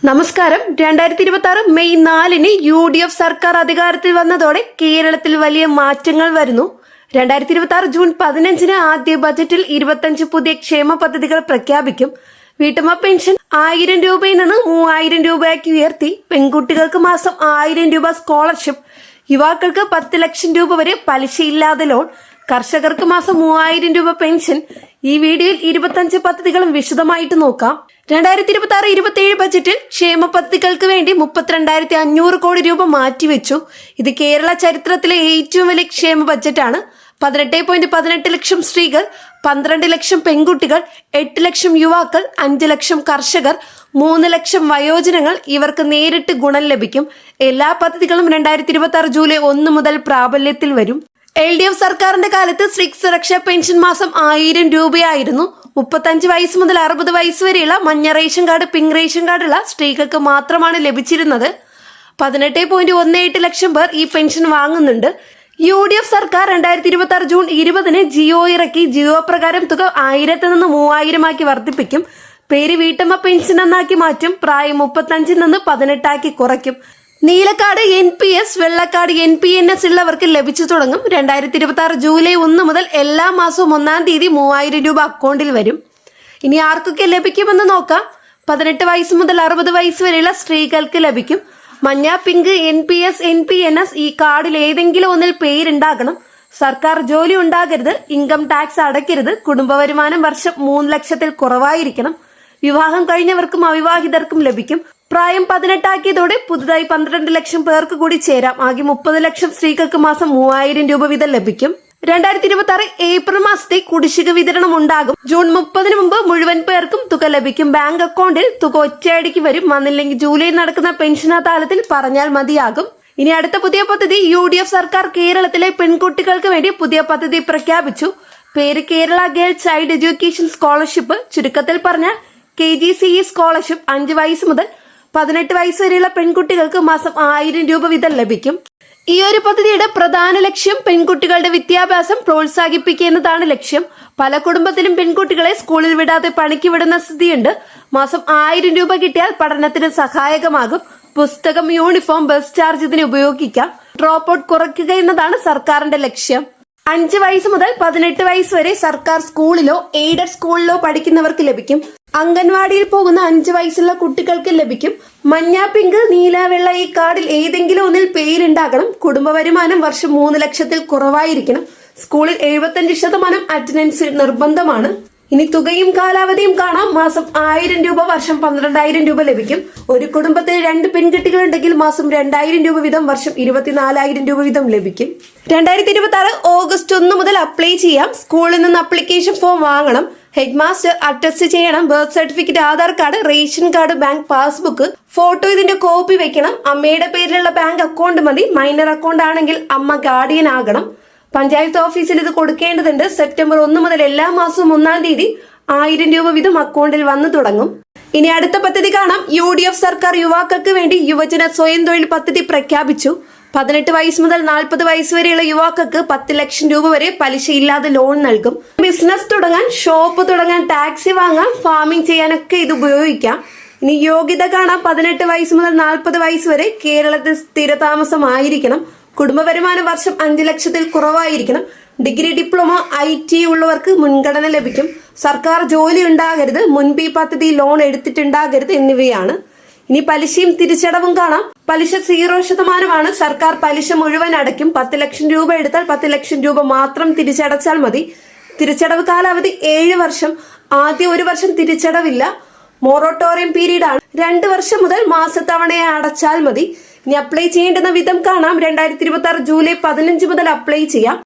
നമസ്കാരം. 2026 May 4-ന് UDF സർക്കാർ അധികാരത്തിൽ വന്നതോടെ കേരളത്തിൽ വലിയ മാറ്റങ്ങൾ വരുന്നു. 2026 ജൂൺ 15-ന് ആദ്യ ബജറ്റിൽ 25 പുതിയ ക്ഷേമ പദ്ധതികൾ പ്രഖ്യാപിക്കും. വീട്ടമ്മ പെൻഷൻ 1000 രൂപയിൽ നിന്ന് 3000 രൂപയാക്കി ഉയർത്തി. പെൺകുട്ടികൾക്ക് മാസം 1000 രൂപ സ്കോളർഷിപ്പ്. യുവാക്കൾക്ക് 10 ലക്ഷം രൂപ വരെ പലിശയില്ലാതെ ലോൺ. കർഷകർക്ക് മാസം 3000 രൂപ പെൻഷൻ. ഈ വീഡിയോയിൽ 25 പദ്ധതികളും വിശദമായിട്ട് നോക്കാം. 2026-27 ബജറ്റിൽ ക്ഷേമ പദ്ധതികൾക്ക് വേണ്ടി 32,500 കോടി രൂപ മാറ്റിവെച്ചു. ഇത് കേരള ചരിത്രത്തിലെ ഏറ്റവും വലിയ ക്ഷേമ ബജറ്റാണ്. 18.18 ലക്ഷം സ്ത്രീകൾ, 12 ലക്ഷം പെൺകുട്ടികൾ, 8 ലക്ഷം യുവാക്കൾ, 5 ലക്ഷം കർഷകർ, 3 ലക്ഷം വയോജനങ്ങൾ ഇവർക്ക് നേരിട്ട് ഗുണം ലഭിക്കും. എല്ലാ പദ്ധതികളും 2026 ജൂലൈ 1 മുതൽ പ്രാബല്യത്തിൽ വരും. LDF സർക്കാരിന്റെ കാലത്ത് സ്ത്രീ സുരക്ഷാ പെൻഷൻ മാസം 1000 രൂപയായിരുന്നു. 35 വയസ്സ് മുതൽ 60 വയസ്സ് വരെയുള്ള മഞ്ഞ റേഷൻ കാർഡ്, പിങ്ക് റേഷൻ കാർഡുള്ള സ്ത്രീകൾക്ക് മാത്രമാണ് ലഭിച്ചിരുന്നത്. 18.18 ലക്ഷം പേർ ഈ പെൻഷൻ വാങ്ങുന്നുണ്ട്. UDF സർക്കാർ 2026 ജൂൺ 20-ന് ജിയോ ഇറക്കി. ജിയോ പ്രകാരം തുക 1000 നിന്ന് 3000 ആക്കി വർദ്ധിപ്പിക്കും. പേര് വീട്ടമ്മ പെൻഷൻ എന്നാക്കി മാറ്റും. പ്രായം 35 നിന്ന് 18 ആക്കി കുറയ്ക്കും. നീലക്കാർഡ് NPS, വെള്ളക്കാർഡ് NPNS ഉള്ളവർക്ക് ലഭിച്ചു തുടങ്ങും. 2026 ജൂലൈ 1 മുതൽ എല്ലാ മാസവും 1-ാം തീയതി 3000 രൂപ അക്കൗണ്ടിൽ വരും. ഇനി ആർക്കൊക്കെ ലഭിക്കുമെന്ന് നോക്കാം. 18 വയസ്സ് മുതൽ 60 വയസ്സ് വരെയുള്ള സ്ത്രീകൾക്ക് ലഭിക്കും. മഞ്ഞ, പിങ്ക്, NPS, NPNS ഈ കാർഡിൽ ഏതെങ്കിലും ഒന്നിൽ പേരുണ്ടാകണം. സർക്കാർ ജോലി ഉണ്ടാകരുത്. ഇൻകം ടാക്സ് അടയ്ക്കരുത്. കുടുംബ വരുമാനം വർഷം 3 ലക്ഷത്തിൽ കുറവായിരിക്കണം. വിവാഹം കഴിഞ്ഞവർക്കും അവിവാഹിതർക്കും ലഭിക്കും. പ്രായം 18 ആക്കിയതോടെ പുതുതായി 12 ലക്ഷം പേർക്ക് കൂടി ചേരാം. ആകെ 30 ലക്ഷം സ്ത്രീകൾക്ക് മാസം 3000 രൂപ വീതം ലഭിക്കും. 2026 ഏപ്രിൽ മാസത്തെ കുടിശ്ശിക വിതരണം ഉണ്ടാകും. ജൂൺ 30-ന് മുമ്പ് മുഴുവൻ പേർക്കും തുക ലഭിക്കും. ബാങ്ക് അക്കൗണ്ടിൽ തുക ഒറ്റയടിക്ക് വരും. വന്നില്ലെങ്കിൽ ജൂലൈ നടക്കുന്ന പെൻഷൻ അദാലത്തിൽ പറഞ്ഞാൽ മതിയാകും. ഇനി അടുത്ത പുതിയ പദ്ധതി. UDF സർക്കാർ കേരളത്തിലെ പെൺകുട്ടികൾക്ക് വേണ്ടി പുതിയ പദ്ധതി പ്രഖ്യാപിച്ചു. പേര് Kerala girl child education scholarship. ചുരുക്കത്തിൽ പറഞ്ഞാൽ KGCE സ്കോളർഷിപ്പ്. 5 വയസ്സ് മുതൽ 18 വയസ്സ് വരെയുള്ള പെൺകുട്ടികൾക്ക് മാസം 1000 രൂപ വീതം ലഭിക്കും. ഈ ഒരു പദ്ധതിയുടെ പ്രധാന ലക്ഷ്യം പെൺകുട്ടികളുടെ വിദ്യാഭ്യാസം പ്രോത്സാഹിപ്പിക്കുക എന്നതാണ് ലക്ഷ്യം. പല കുടുംബത്തിലും പെൺകുട്ടികളെ സ്കൂളിൽ വിടാതെ പണിക്ക് വിടുന്ന സ്ഥിതിയുണ്ട്. മാസം 1000 രൂപ കിട്ടിയാൽ പഠനത്തിന് സഹായകമാകും. പുസ്തകം, യൂണിഫോം, ബസ് ചാർജ് ഇതിന് ഉപയോഗിക്കാം. ഡ്രോപ്പ് ഔട്ട് കുറയ്ക്കുക എന്നതാണ് സർക്കാരിന്റെ ലക്ഷ്യം. 5 വയസ്സ് മുതൽ 18 വയസ്സ് വരെ സർക്കാർ സ്കൂളിലോ എയ്ഡഡ് സ്കൂളിലോ പഠിക്കുന്നവർക്ക് ലഭിക്കും. അംഗൻവാടിയിൽ പോകുന്ന 5 വയസ്സുള്ള കുട്ടികൾക്ക് ലഭിക്കും. മഞ്ഞ, പിങ്ക്, നീല, വെള്ള ഈ കാർഡിൽ ഏതെങ്കിലും ഒന്നിൽ പേരുണ്ടാകണം. കുടുംബ വരുമാനം വർഷം 3 ലക്ഷത്തിൽ കുറവായിരിക്കണം. സ്കൂളിൽ 75% അറ്റൻഡൻസ് നിർബന്ധമാണ്. ഇനി തുകയും കാലാവധിയും കാണാം. മാസം 1000 രൂപ, വർഷം 12000 രൂപ ലഭിക്കും. ഒരു കുടുംബത്തിൽ 2 പെൺകുട്ടികൾ ഉണ്ടെങ്കിൽ മാസം 2000 രൂപ വീതം, വർഷം 24000 രൂപ വീതം ലഭിക്കും. 2026 ഓഗസ്റ്റ് 1 മുതൽ അപ്ലൈ ചെയ്യാം. സ്കൂളിൽ നിന്ന് അപ്ലിക്കേഷൻ ഫോം വാങ്ങണം. ഹെഡ് മാസ്റ്റർ അറ്റസ്റ്റ് ചെയ്യണം. Birth certificate, Aadhaar card, ration card, bank passbook, photo ഇതിന്റെ കോപ്പി വെക്കണം. അമ്മയുടെ പേരിലുള്ള ബാങ്ക് അക്കൗണ്ട് മതി. മൈനർ അക്കൗണ്ട് ആണെങ്കിൽ അമ്മ ഗാർഡിയൻ ആകണം. പഞ്ചായത്ത് ഓഫീസിൽ ഇത് കൊടുക്കേണ്ടതുണ്ട്. സെപ്റ്റംബർ 1 മുതൽ എല്ലാ മാസവും 1-ാം തീയതി 1000 രൂപ വീതം അക്കൗണ്ടിൽ വന്നു തുടങ്ങും. ഇനി അടുത്ത പദ്ധതി കാണാം. UDF സർക്കാർ യുവാക്കൾക്ക് വേണ്ടി യുവജന സ്വയം തൊഴിൽ പദ്ധതി പ്രഖ്യാപിച്ചു. 18 വയസ്സ് മുതൽ 40 വയസ്സ് വരെയുള്ള യുവാക്കൾക്ക് 10 ലക്ഷം രൂപ വരെ പലിശയില്ലാതെ ലോൺ നൽകും. ബിസിനസ് തുടങ്ങാൻ, ഷോപ്പ് തുടങ്ങാൻ, ടാക്സി വാങ്ങാൻ, ഫാമിംഗ് ചെയ്യാനൊക്കെ ഇത് ഉപയോഗിക്കാം. ഇനി യോഗ്യത കാണാം. 18 വയസ്സ് മുതൽ 40 വയസ്സ് വരെ കേരളത്തിൽ സ്ഥിരതാമസമായിരിക്കണം. കുടുംബ വരുമാനം വർഷം 5 ലക്ഷത്തിൽ കുറവായിരിക്കണം. ഡിഗ്രി, ഡിപ്ലോമ, IT ഉള്ളവർക്ക് മുൻഗണന ലഭിക്കും. സർക്കാർ ജോലി ഉണ്ടാകരുത്. മുൻപ് ഈ പദ്ധതി ലോൺ എടുത്തിട്ടുണ്ടാകരുത് എന്നിവയാണ്. ഇനി പലിശയും തിരിച്ചടവും കാണാം. പലിശ 0% സർക്കാർ പലിശ മുഴുവൻ അടയ്ക്കും. 10 ലക്ഷം രൂപ എടുത്താൽ 10 ലക്ഷം രൂപ മാത്രം തിരിച്ചടച്ചാൽ മതി. തിരിച്ചടവ് കാലാവധി 7 വർഷം. ആദ്യ 1 വർഷം തിരിച്ചടവില്ല. മൊറട്ടോറിയം പീരീഡ് ആണ്. 2 വർഷം മുതൽ മാസത്തവണയെ അടച്ചാൽ മതി. ഇനി അപ്ലൈ ചെയ്യേണ്ടുന്ന വിധം കാണാം. 2026 ജൂലൈ 15 മുതൽ അപ്ലൈ ചെയ്യാം.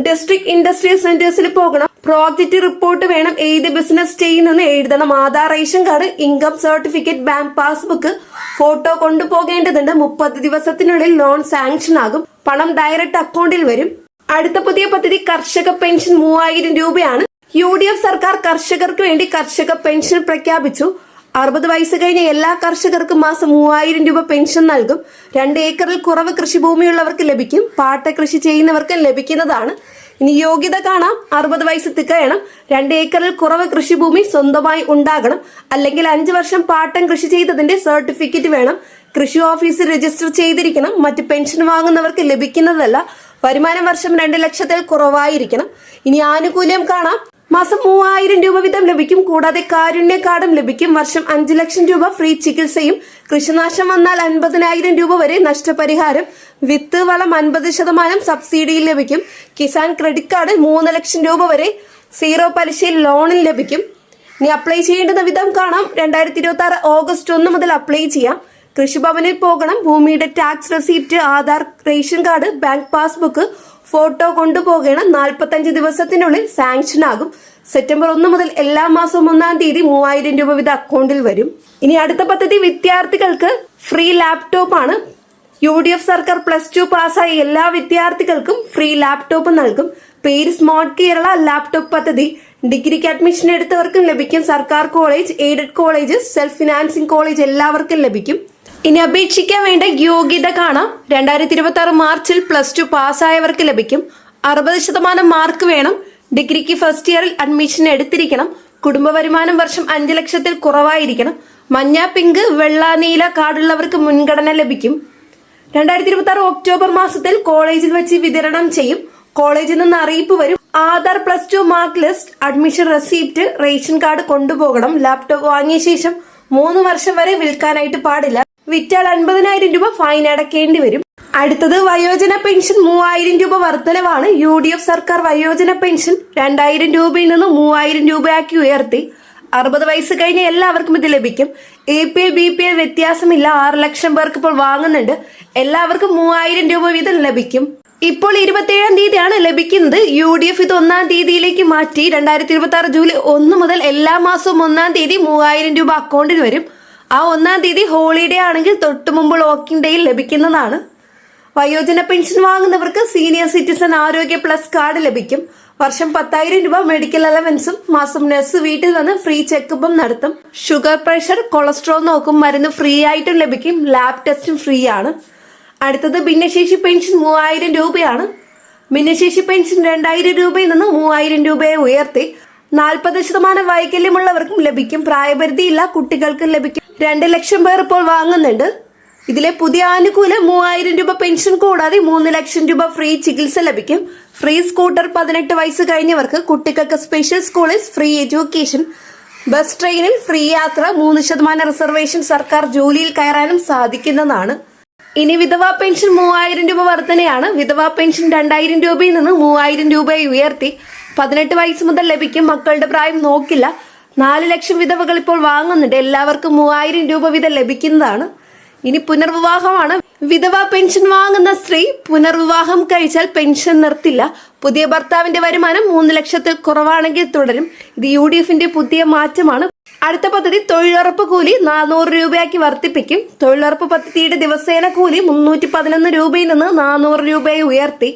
ഡിസ്ട്രിക്ട് ഇൻഡസ്ട്രിയൽ സെന്റേഴ്സിൽ പോകണം. പ്രോജക്റ്റ് റിപ്പോർട്ട് വേണം. ഏത് ബിസിനസ് ചെയ്യുന്നെന്ന് എഴുതണം. Aadhaar, ration card, income certificate, bank passbook, photo കൊണ്ടുപോകേണ്ടതുണ്ട്. 30 ദിവസത്തിനുള്ളിൽ ലോൺ സാങ്ഷൻ ആകും. പണം ഡയറക്റ്റ് അക്കൗണ്ടിൽ വരും. അടുത്ത പുതിയ പദ്ധതി കർഷക പെൻഷൻ 3000 രൂപയാണ്. UDF സർക്കാർ കർഷകർക്ക് വേണ്ടി കർഷക പെൻഷൻ പ്രഖ്യാപിച്ചു. 60 വയസ്സ് കഴിഞ്ഞ എല്ലാ കർഷകർക്കും മാസം 3000 രൂപ പെൻഷൻ നൽകും. 2 ഏക്കറിൽ കുറവ് കൃഷിഭൂമിയുള്ളവർക്ക് ലഭിക്കും. പാട്ട കൃഷി ചെയ്യുന്നവർക്ക് ലഭിക്കുന്നതാണ്. ഇനി യോഗ്യത കാണാം. 60 വയസ്സ് തികയണം. 2 ഏക്കറിൽ കുറവ് കൃഷിഭൂമി സ്വന്തമായി ഉണ്ടാകണം. അല്ലെങ്കിൽ 5 വർഷം പാട്ടം കൃഷി ചെയ്തതിന്റെ സർട്ടിഫിക്കറ്റ് വേണം. കൃഷി ഓഫീസിൽ രജിസ്റ്റർ ചെയ്തിരിക്കണം. മറ്റ് പെൻഷൻ വാങ്ങുന്നവർക്ക് ലഭിക്കുന്നതല്ല. വരുമാനം വർഷം 2 ലക്ഷത്തിൽ കുറവായിരിക്കണം. ഇനി ആനുകൂല്യം കാണാം. മാസം 3000 രൂപ വീതം ലഭിക്കും. കൂടാതെ കാരുണ്യ കാർഡും ലഭിക്കും. വർഷം 5 ലക്ഷം രൂപ ഫ്രീ ചികിത്സയും. കൃഷിനാശം വന്നാൽ 50,000 രൂപ വരെ നഷ്ടപരിഹാരം. വിത്ത് വളം 50% സബ്സിഡിയിൽ ലഭിക്കും. കിസാൻ ക്രെഡിറ്റ് കാർഡിൽ 3 ലക്ഷം രൂപ വരെ 0 പലിശയിൽ ലോണിൽ ലഭിക്കും. ഇനി അപ്ലൈ ചെയ്യേണ്ടുന്ന വിധം കാണാം. 2026 ഓഗസ്റ്റ് 1 മുതൽ അപ്ലൈ ചെയ്യാം. കൃഷിഭവനിൽ പോകണം. ഭൂമിയുടെ tax receipt, Aadhaar, ration card, bank passbook, photo കൊണ്ടുപോകണം. 45 ദിവസത്തിനുള്ളിൽ സാങ്ഷൻ ആകും. സെപ്റ്റംബർ 1 മുതൽ എല്ലാ മാസവും 1-ാം തീയതി 3000 രൂപ വീതം അക്കൗണ്ടിൽ വരും. ഇനി അടുത്ത പദ്ധതി വിദ്യാർത്ഥികൾക്ക് ഫ്രീ ലാപ്ടോപ്പ് ആണ്. UDF സർക്കാർ +2 പാസ്സായ എല്ലാ വിദ്യാർത്ഥികൾക്കും ഫ്രീ ലാപ്ടോപ്പ് നൽകും. പേര് സ്മാർട്ട് കേരള ലാപ്ടോപ്പ് പദ്ധതി. ഡിഗ്രിക്ക് അഡ്മിഷൻ എടുത്തവർക്കും ലഭിക്കും. സർക്കാർ college, aided college, self financing college എല്ലാവർക്കും ലഭിക്കും. ഇനി അപേക്ഷിക്കാൻ വേണ്ട യോഗ്യത കാണാം. 2026 മാർച്ചിൽ +2 പാസ്സായവർക്ക് ലഭിക്കും. 60% മാർക്ക് വേണം. ഡിഗ്രിക്ക് ഫസ്റ്റ് ഇയറിൽ അഡ്മിഷൻ എടുത്തിരിക്കണം. കുടുംബ വരുമാനം വർഷം 5 ലക്ഷത്തിൽ കുറവായിരിക്കണം. മഞ്ഞ, പിങ്ക്, വെള്ള, നീല കാർഡുള്ളവർക്ക് മുൻഗണന ലഭിക്കും. 2026 ഒക്ടോബർ മാസത്തിൽ കോളേജിൽ വെച്ച് വിതരണം ചെയ്യും. കോളേജിൽ നിന്ന് അറിയിപ്പ് വരും. Aadhaar, +2 mark list, admission receipt, ration card കൊണ്ടുപോകണം. ലാപ്ടോപ്പ് വാങ്ങിയ ശേഷം 3 വർഷം വരെ വിൽക്കാനായിട്ട് പാടില്ല. വിറ്റാൽ 50,000 രൂപ ഫൈൻ അടയ്ക്കേണ്ടി വരും. അടുത്തത് വയോജന പെൻഷൻ 3000 രൂപ വർധനവാണ്. UDF സർക്കാർ വയോജന പെൻഷൻ 2000 രൂപയിൽ നിന്ന് 3000 രൂപയാക്കി ഉയർത്തി. 60 വയസ്സ് കഴിഞ്ഞ എല്ലാവർക്കും ഇത് ലഭിക്കും. APL BPL വ്യത്യാസമില്ല. 6 ലക്ഷം പേർക്ക് ഇപ്പോൾ വാങ്ങുന്നുണ്ട്. എല്ലാവർക്കും 3000 രൂപ വീതം ലഭിക്കും. ഇപ്പോൾ 27-ാം തീയതിയാണ് ലഭിക്കുന്നത്. UDF ഇത് 1-ാം തീയതിയിലേക്ക് മാറ്റി. 2026 ജൂലൈ 1 മുതൽ എല്ലാ മാസവും 1-ാം തീയതി 3000 രൂപ അക്കൗണ്ടിൽ വരും. ആ 1-ാം തീയതി ഹോളിഡേ ആണെങ്കിൽ തൊട്ടു മുമ്പ് വർക്കിംഗ് ഡേയിൽ ലഭിക്കുന്നതാണ്. വയോജന പെൻഷൻ വാങ്ങുന്നവർക്ക് സീനിയർ സിറ്റിസൺ ആരോഗ്യ പ്ലസ് കാർഡ് ലഭിക്കും. വർഷം 10,000 രൂപ മെഡിക്കൽ അലവൻസും. മാസം നഴ്സ് വീട്ടിൽ വന്ന് ഫ്രീ ചെക്കപ്പും നടത്തും. ഷുഗർ, പ്രഷർ, കൊളസ്ട്രോൾ നോക്കും. മരുന്ന് ഫ്രീ ആയിട്ടും ലഭിക്കും. ലാബ് ടെസ്റ്റും ഫ്രീ ആണ്. അടുത്തത് ഭിന്നശേഷി പെൻഷൻ 3000 രൂപയാണ്. ഭിന്നശേഷി പെൻഷൻ 2000 രൂപയിൽ നിന്ന് 3000 രൂപയെ ഉയർത്തി. 40% വൈകല്യമുള്ളവർക്കും ലഭിക്കും. പ്രായപരിധിയില്ല. കുട്ടികൾക്കും ലഭിക്കും. 2 ലക്ഷം പേർ ഇപ്പോൾ വാങ്ങുന്നുണ്ട്. ഇതിലെ പുതിയ ആനുകൂല്യം 3000 രൂപ പെൻഷൻ കൂടാതെ 3 ലക്ഷം രൂപ ഫ്രീ ചികിത്സ ലഭിക്കും. ഫ്രീ സ്കൂട്ടർ 18 വയസ്സ് കഴിഞ്ഞവർക്ക്. കുട്ടികൾക്ക് സ്പെഷ്യൽ സ്കൂളിൽ ഫ്രീ എഡ്യൂക്കേഷൻ. ബസ്, ട്രെയിനിൽ ഫ്രീ യാത്ര. 3% റിസർവേഷൻ. സർക്കാർ ജോലിയിൽ കയറാനും സാധിക്കുന്നതാണ്. ഇനി വിധവാ പെൻഷൻ 3000 രൂപ വർധനയാണ്. വിധവാ പെൻഷൻ 2000 രൂപയിൽ നിന്ന് 3000 രൂപയെ ഉയർത്തി. 18 വയസ്സ് മുതൽ ലഭിക്കും. മക്കളുടെ പ്രായം നോക്കില്ല. 4 ലക്ഷം വിധവകൾ ഇപ്പോൾ വാങ്ങുന്നുണ്ട്. എല്ലാവർക്കും 3000 രൂപ വീതം ലഭിക്കുന്നതാണ്. ഇനി പുനർവിവാഹമാണ്. വിധവാ പെൻഷൻ വാങ്ങുന്ന സ്ത്രീ പുനർവിവാഹം കഴിച്ചാൽ പെൻഷൻ നിർത്തില്ല. പുതിയ ഭർത്താവിന്റെ വരുമാനം 3 ലക്ഷത്തിൽ കുറവാണെങ്കിൽ തുടരും. ഇത് UDFന്റെ പുതിയ മാറ്റമാണ്. അടുത്ത പദ്ധതി തൊഴിലുറപ്പ് കൂലി 400 രൂപയാക്കി വർദ്ധിപ്പിക്കും. തൊഴിലുറപ്പ് പദ്ധതിയുടെ ദിവസേന കൂലി 311 രൂപയിൽ നിന്ന് 400 രൂപയെ ഉയർത്തി.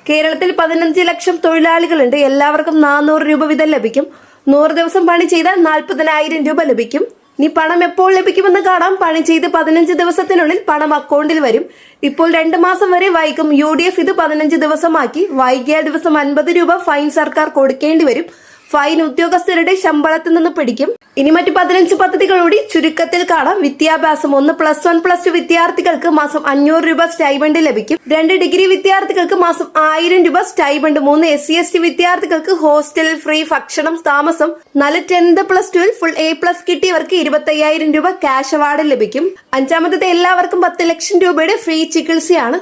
കേരളത്തിൽ 15 ലക്ഷം തൊഴിലാളികളുണ്ട്. എല്ലാവർക്കും 400 രൂപ വീതം ലഭിക്കും. 100 ദിവസം പണി ചെയ്താൽ 40,000 രൂപ ലഭിക്കും. ഇനി പണം എപ്പോൾ ലഭിക്കുമെന്ന് കാണാം. പണി ചെയ്ത് 15 ദിവസത്തിനുള്ളിൽ പണം അക്കൗണ്ടിൽ വരും. ഇപ്പോൾ 2 മാസം വരെ വൈകും. UDF ഇത് 15 ദിവസമാക്കി. വൈകിയ ദിവസം 50 രൂപ ഫൈൻ സർക്കാർ കൊടുക്കേണ്ടി വരും. ഫൈൻ ഉദ്യോഗസ്ഥരുടെ ശമ്പളത്തിൽ നിന്ന് പിടിക്കും. ഇനി മറ്റു 15 പദ്ധതികളോട് ചുരുക്കത്തിൽ കാണാം. വിദ്യാഭ്യാസം 1 +1+2 വിദ്യാർത്ഥികൾക്ക് മാസം 500 രൂപ സ്റ്റൈബൻഡ് ലഭിക്കും. 2 ഡിഗ്രി വിദ്യാർത്ഥികൾക്ക് മാസം 1000 രൂപ സ്റ്റൈബൻഡ്. 3 SC/ST വിദ്യാർത്ഥികൾക്ക് ഹോസ്റ്റലിൽ ഫ്രീ ഭക്ഷണം, താമസം. 4 10th +2 ഫുൾ A+ കിട്ടിയവർക്ക് 25,000 രൂപ ക്യാഷ് അവാർഡ് ലഭിക്കും. 5-ാമത്തെ എല്ലാവർക്കും 10 ലക്ഷം രൂപയുടെ ഫ്രീ ചികിത്സയാണ്.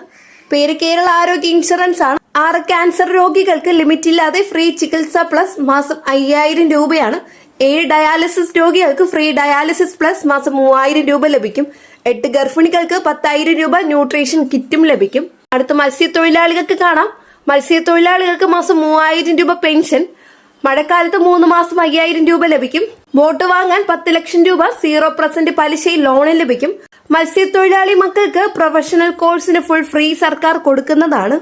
പേര് കേരള ആരോഗ്യ ഇൻഷുറൻസ് ആണ്. 6 ക്യാൻസർ രോഗികൾക്ക് ലിമിറ്റ് ഇല്ലാതെ ഫ്രീ ചികിത്സ പ്ലസ് മാസം 5000 രൂപയാണ്. 7 ഡയാലിസിസ് രോഗികൾക്ക് ഫ്രീ ഡയാലിസിസ് പ്ലസ് മാസം 3000 രൂപ ലഭിക്കും. 8 ഗർഭിണികൾക്ക് 10,000 രൂപ ന്യൂട്രീഷൻ കിറ്റും ലഭിക്കും. അടുത്ത മത്സ്യത്തൊഴിലാളികൾക്ക് കാണാം. മത്സ്യത്തൊഴിലാളികൾക്ക് മാസം 3000 രൂപ പെൻഷൻ. മഴക്കാലത്ത് 3 മാസം 5000 രൂപ ലഭിക്കും. ബോട്ട് വാങ്ങാൻ 10 ലക്ഷം രൂപ 0% പലിശയിൽ ലോണിൽ ലഭിക്കും. മത്സ്യത്തൊഴിലാളി മക്കൾക്ക് പ്രൊഫഷണൽ കോഴ്സിന് ഫുൾ ഫ്രീ സർക്കാർ കൊടുക്കുന്നതാണ്.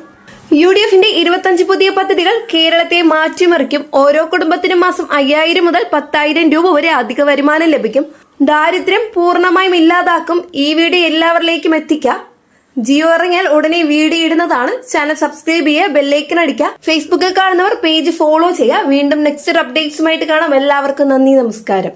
UDFന്റെ 25 പുതിയ പദ്ധതികൾ കേരളത്തെ മാറ്റിമറിക്കും. ഓരോ കുടുംബത്തിനും മാസം 5000 മുതൽ 10,000 രൂപ വരെ അധിക വരുമാനം ലഭിക്കും. ദാരിദ്ര്യം പൂർണ്ണമായും ഇല്ലാതാക്കും. ഈ വീഡിയോ എല്ലാവരിലേക്കും എത്തിക്കാം. ജിയോ ഇറങ്ങിയാൽ ഉടനെ വീഡിയോ ഇടുന്നതാണ്. ചാനൽ സബ്സ്ക്രൈബ് ചെയ്യുക, ബെല്ലൈക്കൺ അടിക്കുക. ഫേസ്ബുക്കിൽ കാണുന്നവർ പേജ് ഫോളോ ചെയ്യുക. വീണ്ടും നെക്സ്റ്റ് അപ്ഡേറ്റ്സുമായിട്ട് കാണാം. എല്ലാവർക്കും നന്ദി, നമസ്കാരം.